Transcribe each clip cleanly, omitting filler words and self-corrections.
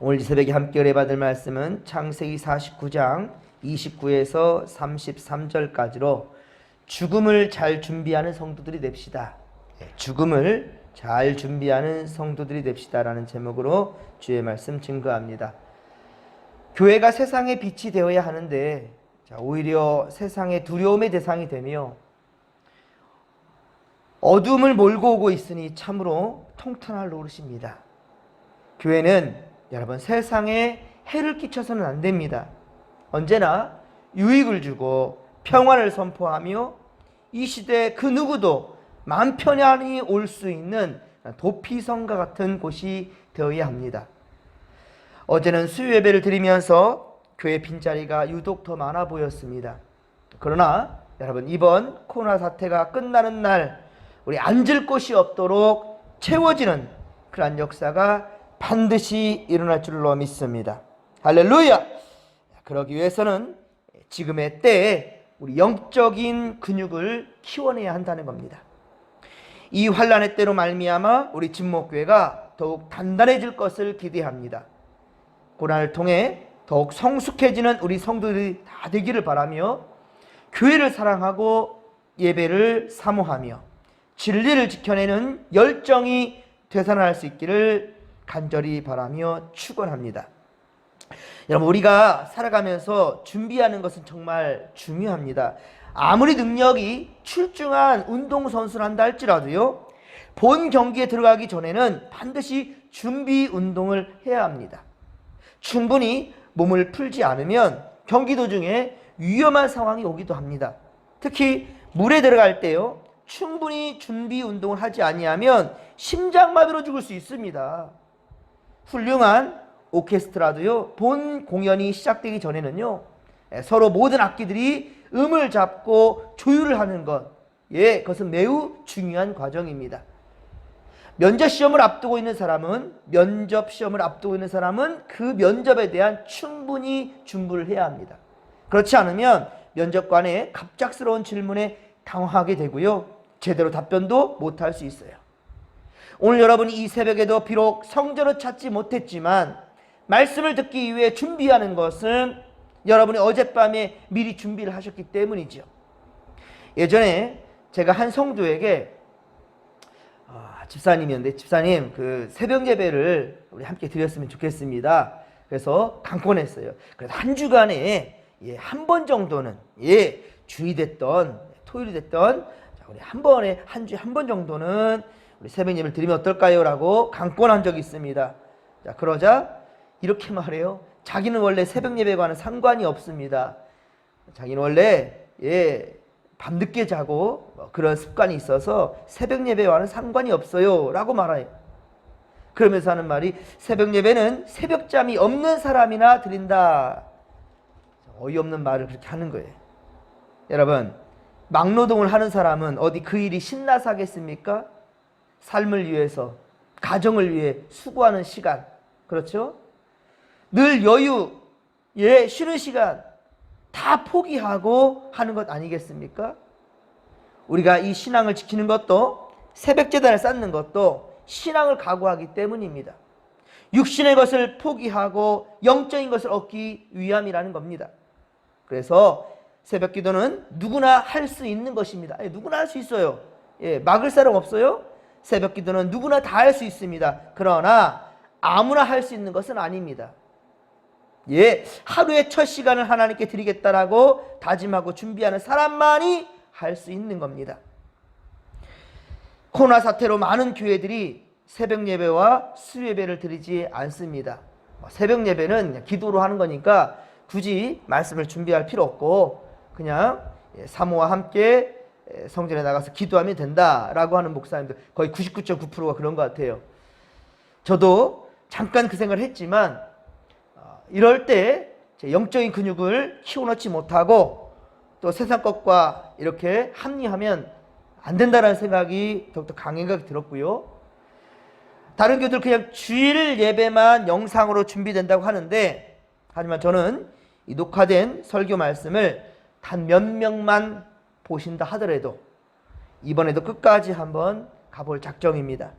오늘 이 새벽에 함께 은혜받을 말씀은 창세기 49장 29에서 33절까지로 죽음을 잘 준비하는 성도들이 됩시다. 죽음을 잘 준비하는 성도들이 됩시다 라는 제목으로 주의 말씀 증거합니다. 교회가 세상의 빛이 되어야 하는데 오히려 세상의 두려움의 대상이 되며 어둠을 몰고 오고 있으니 참으로 통탄할 노릇입니다. 교회는 여러분 세상에 해를 끼쳐서는 안 됩니다. 언제나 유익을 주고 평화를 선포하며 이 시대 그 누구도 마음 편안히 올 수 있는 도피성과 같은 곳이 되어야 합니다. 어제는 수요 예배를 드리면서 교회 빈자리가 유독 더 많아 보였습니다. 그러나 여러분 이번 코로나 사태가 끝나는 날 우리 앉을 곳이 없도록 채워지는 그러한 역사가 반드시 일어날 줄로 믿습니다. 할렐루야! 그러기 위해서는 지금의 때에 우리 영적인 근육을 키워내야 한다는 겁니다. 이 환난의 때로 말미암아 우리 진목교회가 더욱 단단해질 것을 기대합니다. 고난을 통해 더욱 성숙해지는 우리 성도들이 다 되기를 바라며 교회를 사랑하고 예배를 사모하며 진리를 지켜내는 열정이 되살아날 수 있기를 간절히 바라며 축원합니다. 여러분 우리가 살아가면서 준비하는 것은 정말 중요합니다. 아무리 능력이 출중한 운동선수를 한다 할지라도요 본 경기에 들어가기 전에는 반드시 준비 운동을 해야 합니다. 충분히 몸을 풀지 않으면 경기 도중에 위험한 상황이 오기도 합니다. 특히 물에 들어갈 때요 충분히 준비 운동을 하지 아니하면 심장마비로 죽을 수 있습니다. 훌륭한 오케스트라도요 본 공연이 시작되기 전에는요 서로 모든 악기들이 음을 잡고 조율을 하는 것, 그것은 매우 중요한 과정입니다. 면접 시험을 앞두고 있는 사람은 그 면접에 대한 충분히 준비를 해야 합니다. 그렇지 않으면 면접관의 갑작스러운 질문에 당황하게 되고요 제대로 답변도 못할 수 있어요. 오늘 여러분이 이 새벽에도 비록 성전을 찾지 못했지만 말씀을 듣기 위해 준비하는 것은 여러분이 어젯밤에 미리 준비를 하셨기 때문이죠. 예전에 제가 한 성도에게 집사님이었는데 집사님 그 새벽 예배를 우리 함께 드렸으면 좋겠습니다. 그래서 강권했어요. 그래서 한 주간에 한 번 정도는 주일 됐던 토요일이 됐던 우리 한 주에 한 번 정도는 우리 새벽 예배를 드리면 어떨까요? 라고 강권한 적이 있습니다. 자, 그러자 이렇게 말해요. 자기는 원래 새벽 예배와는 상관이 없습니다. 자기는 원래 밤늦게 자고 그런 습관이 있어서 새벽 예배와는 상관이 없어요 라고 말해요. 그러면서 하는 말이 새벽 예배는 새벽잠이 없는 사람이나 드린다. 어이없는 말을 그렇게 하는 거예요. 여러분 막노동을 하는 사람은 어디 그 일이 신나서 하겠습니까? 삶을 위해서 가정을 위해 수고하는 시간 그렇죠? 늘 여유 쉬는 시간 다 포기하고 하는 것 아니겠습니까? 우리가 이 신앙을 지키는 것도 새벽 제단을 쌓는 것도 신앙을 각오하기 때문입니다. 육신의 것을 포기하고 영적인 것을 얻기 위함이라는 겁니다. 그래서 새벽 기도는 누구나 할 수 있는 것입니다. 누구나 할 수 있어요. 막을 사람 없어요. 새벽 기도는 누구나 다 할 수 있습니다. 그러나 아무나 할 수 있는 것은 아닙니다. 하루의 첫 시간을 하나님께 드리겠다라고 다짐하고 준비하는 사람만이 할 수 있는 겁니다. 코로나 사태로 많은 교회들이 새벽 예배와 수요 예배를 드리지 않습니다. 새벽 예배는 그냥 기도로 하는 거니까 굳이 말씀을 준비할 필요 없고 그냥 사모와 함께 성전에 나가서 기도하면 된다라고 하는 목사님들 거의 99.9%가 그런 것 같아요. 저도 잠깐 그 생각을 했지만 이럴 때 제 영적인 근육을 키워놓지 못하고 또 세상 것과 이렇게 합리하면 안 된다는 생각이 더욱더 강하게 들었고요. 다른 교회들 그냥 주일 예배만 영상으로 준비된다고 하는데 하지만 저는 이 녹화된 설교 말씀을 단 몇 명만 보신다 하더라도 이번에도 끝까지 한번 가볼 작정입니다.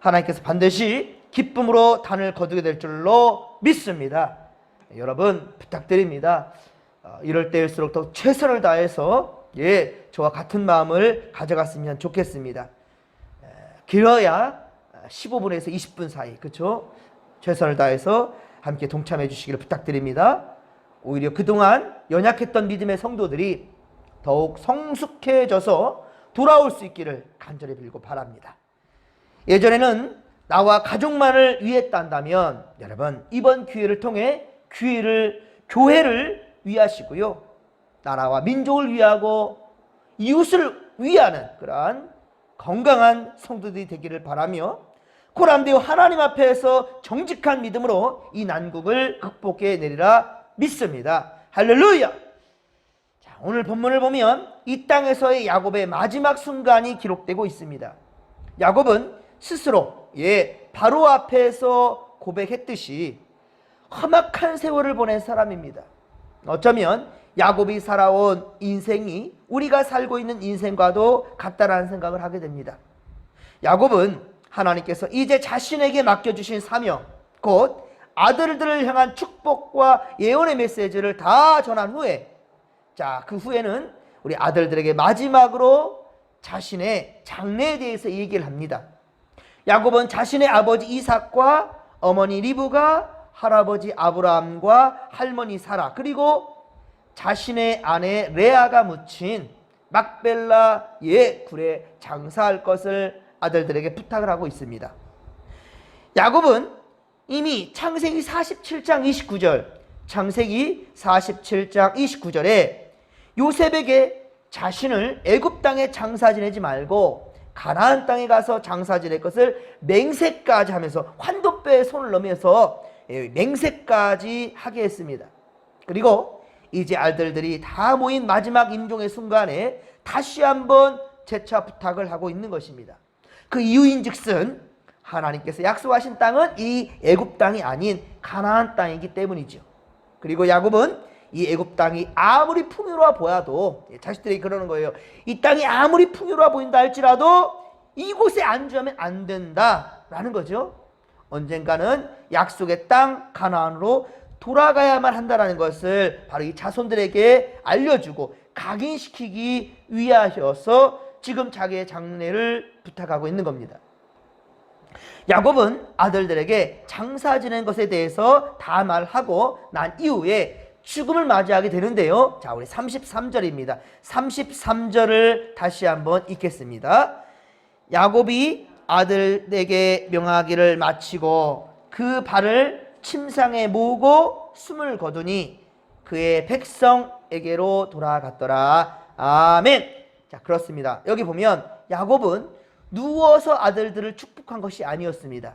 하나님께서 반드시 기쁨으로 단을 거두게 될 줄로 믿습니다. 여러분 부탁드립니다. 이럴 때일수록 더 최선을 다해서 저와 같은 마음을 가져갔으면 좋겠습니다. 길어야 15분에서 20분 사이, 그렇죠? 최선을 다해서 함께 동참해 주시기를 부탁드립니다. 오히려 그동안 연약했던 믿음의 성도들이 더욱 성숙해져서 돌아올 수 있기를 간절히 빌고 바랍니다. 예전에는 나와 가족만을 위했단다면 여러분 이번 기회를 통해 교회를 위하시고요, 나라와 민족을 위하고 이웃을 위하는 그러한 건강한 성도들이 되기를 바라며 고람되어 하나님 앞에서 정직한 믿음으로 이 난국을 극복해 내리라 믿습니다. 할렐루야. 자, 오늘 본문을 보면 이 땅에서의 야곱의 마지막 순간이 기록되고 있습니다. 야곱은 스스로 바로 앞에서 고백했듯이 험악한 세월을 보낸 사람입니다. 어쩌면 야곱이 살아온 인생이 우리가 살고 있는 인생과도 같다라는 생각을 하게 됩니다. 야곱은 하나님께서 이제 자신에게 맡겨주신 사명, 곧 아들들을 향한 축복과 예언의 메시지를 다 전한 후에, 그 후에는 우리 아들들에게 마지막으로 자신의 장래에 대해서 얘기를 합니다. 야곱은 자신의 아버지 이삭과 어머니 리브가, 할아버지 아브라함과 할머니 사라, 그리고 자신의 아내 레아가 묻힌 막벨라의 굴에 장사할 것을 아들들에게 부탁을 하고 있습니다. 야곱은 이미 창세기 47장 29절, 창세기 47장 29절에 요셉에게 자신을 애굽 땅에 장사 지내지 말고 가나안 땅에 가서 장사 지낼 것을 맹세까지 하면서 환도뼈에 손을 넣으면서 맹세까지 하게 했습니다. 그리고 이제 아들들이 다 모인 마지막 임종의 순간에 다시 한번 재차 부탁을 하고 있는 것입니다. 그 이유인즉슨 하나님께서 약속하신 땅은 이 애굽 땅이 아닌 가나안 땅이기 때문이죠. 그리고 야곱은 이 애굽 땅이 아무리 풍요로워 보여도, 자식들이 그러는 거예요. 이 땅이 아무리 풍요로워 보인다 할지라도 이곳에 안주하면 안 된다라는 거죠. 언젠가는 약속의 땅 가나안으로 돌아가야만 한다는 것을 바로 이 자손들에게 알려주고 각인시키기 위하여서 지금 자기의 장래를 부탁하고 있는 겁니다. 야곱은 아들들에게 장사 지낸 것에 대해서 다 말하고 난 이후에 죽음을 맞이하게 되는데요. 자, 우리 33절입니다. 33절을 다시 한번 읽겠습니다. 야곱이 아들에게 명하기를 마치고 그 발을 침상에 모으고 숨을 거두니 그의 백성에게로 돌아갔더라. 아멘. 자, 그렇습니다. 여기 보면 야곱은 누워서 아들들을 축복한 것이 아니었습니다.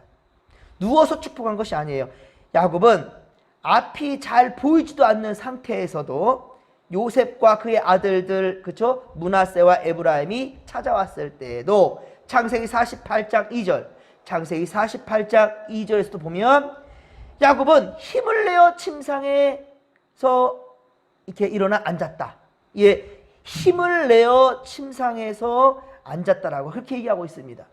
누워서 축복한 것이 아니에요. 야곱은 앞이 잘 보이지도 않는 상태에서도 요셉과 그의 아들들, 그쵸? 므낫세와 에브라임이 찾아왔을 때에도 창세기 48장 2절, 창세기 48장 2절에서도 보면 야곱은 힘을 내어 침상에서 이렇게 일어나 앉았다. 힘을 내어 침상에서 앉았다라고 그렇게 얘기하고 있습니다.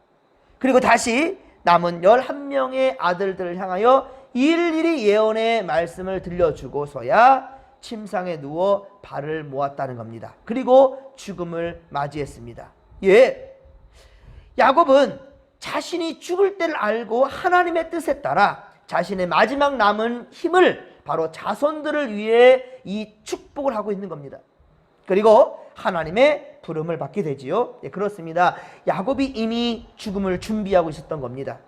그리고 다시 남은 11명의 아들들을 향하여 일일이 예언의 말씀을 들려주고서야 침상에 누워 발을 모았다는 겁니다. 그리고 죽음을 맞이했습니다. 야곱은 자신이 죽을 때를 알고 하나님의 뜻에 따라 자신의 마지막 남은 힘을 바로 자손들을 위해 이 축복을 하고 있는 겁니다. 그리고 하나님의 부름을 받게 되지요. 그렇습니다. 야곱이 이미 죽음을 준비하고 있었던 겁니다.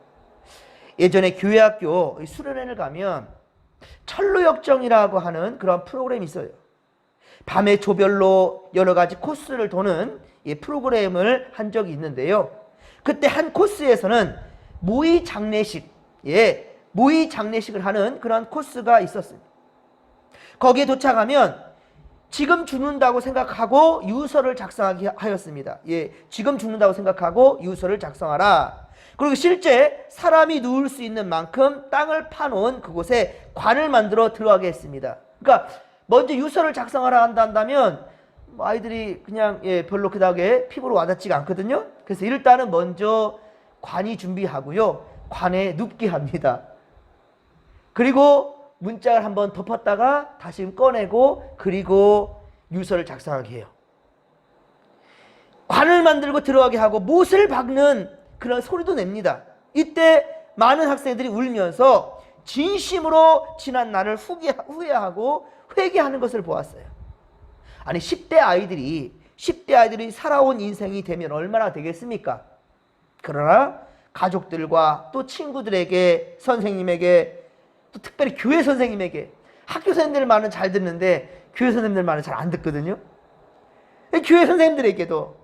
예전에 교회학교 수련회를 가면 철로역정이라고 하는 그런 프로그램이 있어요. 밤에 조별로 여러 가지 코스를 도는 이 프로그램을 한 적이 있는데요. 그때 한 코스에서는 모의 장례식을 하는 그런 코스가 있었습니다. 거기에 도착하면 지금 죽는다고 생각하고 유서를 작성하게 하였습니다. 지금 죽는다고 생각하고 유서를 작성하라. 그리고 실제 사람이 누울 수 있는 만큼 땅을 파놓은 그곳에 관을 만들어 들어가게 했습니다. 그러니까 먼저 유서를 작성하라 한다면 아이들이 그냥 별로 그닥에 피부로 와닿지가 않거든요. 그래서 일단은 먼저 관이 준비하고요. 관에 눕게 합니다. 그리고 문짝을 한번 덮었다가 다시 꺼내고 그리고 유서를 작성하게 해요. 관을 만들고 들어가게 하고 못을 박는 그런 소리도 냅니다. 이때 많은 학생들이 울면서 진심으로 지난 날을 후회하고 회개하는 것을 보았어요. 아니 10대 아이들이 살아온 인생이 되면 얼마나 되겠습니까? 그러나 가족들과 또 친구들에게, 선생님에게, 또 특별히 교회 선생님에게, 학교 선생님들 말은 잘 듣는데 교회 선생님들 말은 잘 안 듣거든요. 교회 선생님들에게도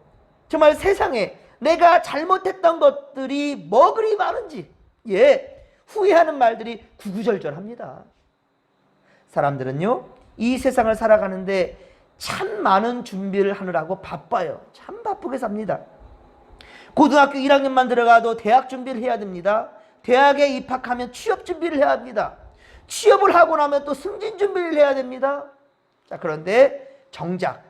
정말 세상에 내가 잘못했던 것들이 뭐 그리 많은지 후회하는 말들이 구구절절합니다. 사람들은요 이 세상을 살아가는데 참 많은 준비를 하느라고 바빠요. 참 바쁘게 삽니다. 고등학교 1학년만 들어가도 대학 준비를 해야 됩니다. 대학에 입학하면 취업 준비를 해야 합니다. 취업을 하고 나면 또 승진 준비를 해야 됩니다. 자, 그런데 정작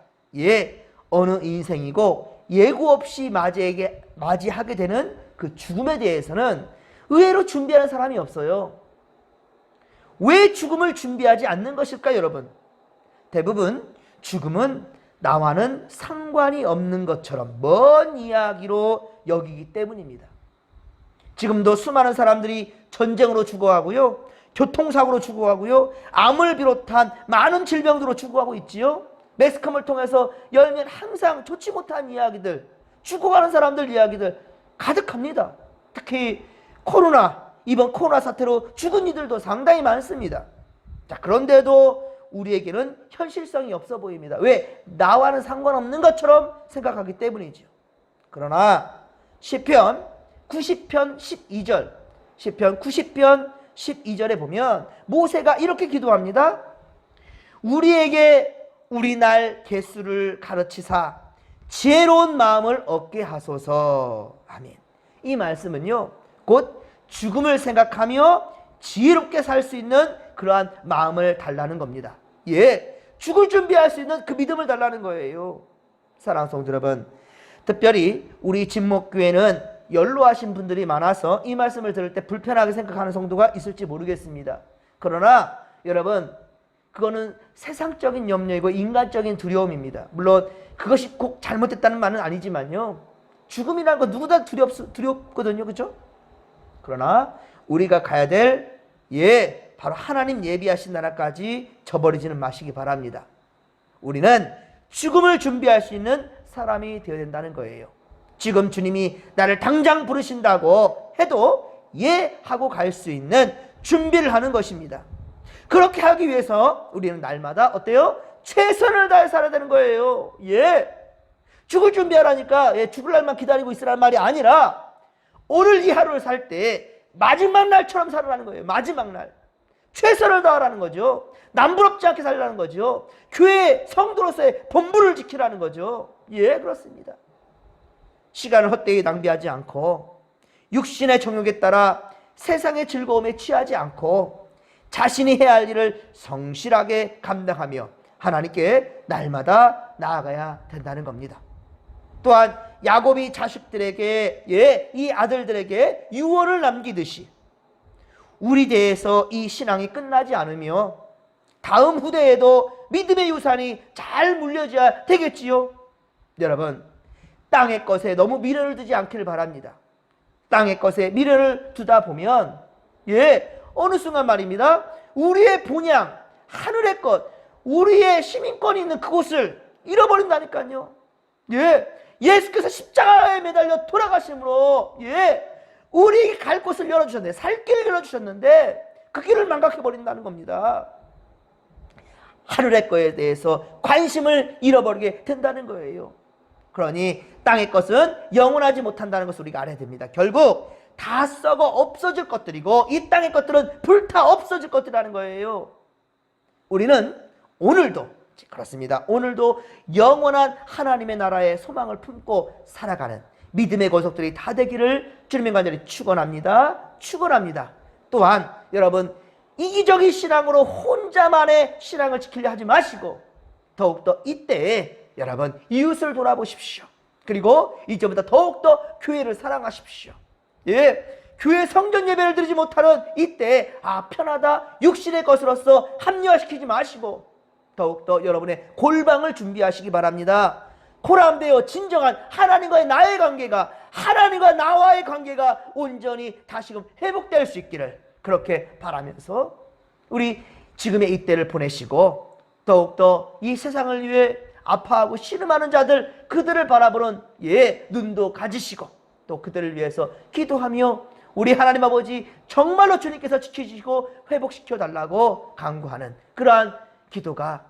어느 인생이고 예고 없이 맞이하게 되는 그 죽음에 대해서는 의외로 준비하는 사람이 없어요. 왜 죽음을 준비하지 않는 것일까요, 여러분? 대부분 죽음은 나와는 상관이 없는 것처럼 먼 이야기로 여기기 때문입니다. 지금도 수많은 사람들이 전쟁으로 죽어가고요, 교통사고로 죽어가고요, 암을 비롯한 많은 질병으로 죽어가고 있지요. 매스컴을 통해서 열면 항상 좋지 못한 이야기들, 죽어가는 사람들 이야기들 가득합니다. 특히 이번 코로나 사태로 죽은 이들도 상당히 많습니다. 자, 그런데도 우리에게는 현실성이 없어 보입니다. 왜? 나와는 상관없는 것처럼 생각하기 때문이죠. 그러나 시편 90편 12절, 시편 90편 12절에 보면 모세가 이렇게 기도합니다. 우리에게 우리 날 개수를 가르치사 지혜로운 마음을 얻게 하소서. 아멘. 이 말씀은요 곧 죽음을 생각하며 지혜롭게 살 수 있는 그러한 마음을 달라는 겁니다. 죽을 준비할 수 있는 그 믿음을 달라는 거예요. 사랑하는 성도 여러분, 특별히 우리 진목교회는 연로하신 분들이 많아서 이 말씀을 들을 때 불편하게 생각하는 성도가 있을지 모르겠습니다. 그러나 여러분, 그거는 세상적인 염려이고 인간적인 두려움입니다. 물론 그것이 꼭 잘못됐다는 말은 아니지만요, 죽음이라는 거 누구나 두렵거든요. 그렇죠? 그러나 우리가 가야 될 바로 하나님 예비하신 나라까지 저버리지는 마시기 바랍니다. 우리는 죽음을 준비할 수 있는 사람이 되어야 된다는 거예요. 지금 주님이 나를 당장 부르신다고 해도 하고 갈 수 있는 준비를 하는 것입니다. 그렇게 하기 위해서 우리는 날마다 어때요? 최선을 다해 살아야 되는 거예요. 죽을 준비하라니까 죽을 날만 기다리고 있으라는 말이 아니라 오늘 이 하루를 살 때 마지막 날처럼 살아라는 거예요. 마지막 날 최선을 다하라는 거죠. 남부럽지 않게 살라는 거죠. 교회 성도로서의 본분을 지키라는 거죠. 그렇습니다. 시간을 헛되이 낭비하지 않고 육신의 정욕에 따라 세상의 즐거움에 취하지 않고 자신이 해야 할 일을 성실하게 감당하며 하나님께 날마다 나아가야 된다는 겁니다. 또한 야곱이 자식들에게 이 아들들에게 유언을 남기듯이 우리 대에서 이 신앙이 끝나지 않으며 다음 후대에도 믿음의 유산이 잘 물려져야 되겠지요. 여러분, 땅의 것에 너무 미련을 두지 않기를 바랍니다. 땅의 것에 미련을 두다 보면 어느 순간 말입니다, 우리의 본향, 하늘의 것, 우리의 시민권이 있는 그곳을 잃어버린다니까요. 예수께서 십자가에 매달려 돌아가심으로 우리에게 갈 곳을 열어주셨는데, 살 길을 열어주셨는데 그 길을 망각해버린다는 겁니다. 하늘의 것에 대해서 관심을 잃어버리게 된다는 거예요. 그러니 땅의 것은 영원하지 못한다는 것을 우리가 알아야 됩니다. 결국 다 썩어 없어질 것들이고 이 땅의 것들은 불타 없어질 것들이라는 거예요. 우리는 오늘도 그렇습니다. 오늘도 영원한 하나님의 나라의 소망을 품고 살아가는 믿음의 권속들이 다 되기를 주님의 간절히 축원합니다. 또한 여러분, 이기적인 신앙으로 혼자만의 신앙을 지키려 하지 마시고 더욱더 이때에 여러분 이웃을 돌아보십시오. 그리고 이제부터 더욱더 교회를 사랑하십시오. 교회 성전 예배를 드리지 못하는 이때 편하다 육신의 것으로서 합리화시키지 마시고 더욱더 여러분의 골방을 준비하시기 바랍니다. 고람되어 진정한 하나님과의 나의 관계가, 하나님과 나와의 관계가 온전히 다시금 회복될 수 있기를 그렇게 바라면서 우리 지금의 이때를 보내시고 더욱더 이 세상을 위해 아파하고 신음하는 자들, 그들을 바라보는 눈도 가지시고 또 그들을 위해서 기도하며 우리 하나님 아버지 정말로 주님께서 지켜주시고 회복시켜 달라고 간구하는 그러한 기도가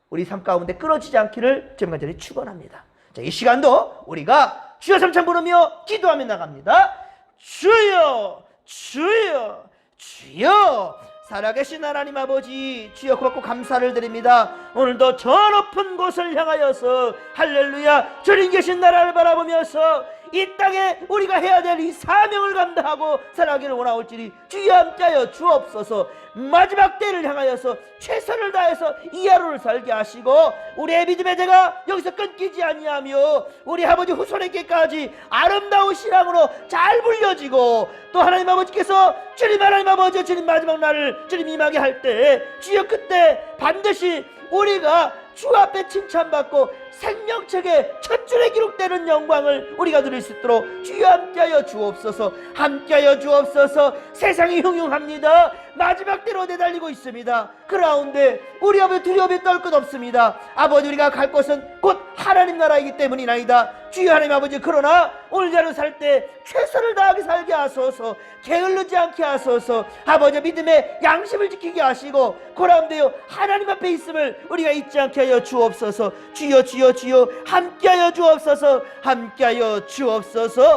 우리 삶 가운데 끊어지지 않기를 제가 간절히 축원합니다. 자, 이 시간도 우리가 주여 삼창 부르며 기도하며 나갑니다. 주여, 주여, 주여. 살아계신 하나님 아버지, 주여 고맙고 감사를 드립니다. 오늘도 저 높은 곳을 향하여서 할렐루야, 주님 계신 나라를 바라보면서 이 땅에 우리가 해야 될 이 사명을 감당하고 살아가기를 원하올지니 주여 함께하여 주옵소서. 마지막 때를 향하여서 최선을 다해서 이 하루를 살게 하시고 우리의 믿음의 대가 여기서 끊기지 아니하며 우리 아버지 후손에게까지 아름다운 신앙으로 잘 불려지고 또 하나님 아버지께서 주님 하나님 아버지 주님 마지막 날을 주님 임하게 할 때 주여 그때 반드시 우리가 주 앞에 칭찬받고 생명책에 첫 줄에 기록되는 영광을 우리가 누릴 수 있도록 주여 함께하여 주옵소서. 함께하여 주옵소서. 세상이 흉흉합니다. 마지막 때로 내달리고 있습니다. 그 가운데 우리 아버지 두려움에 떨 것 없습니다. 아버지 우리가 갈 곳은 곧 하나님 나라이기 때문이나이다. 주여 하나님 아버지 그러나 오늘 자로 살 때 최선을 다하게 살게 하소서. 게을르지 않게 하소서. 아버지 믿음의 양심을 지키게 하시고 고람되어 하나님 앞에 있음을 우리가 잊지 않게 하여 주옵소서. 주여 주여 주여 함께하여 주옵소서. 함께하여 주옵소서.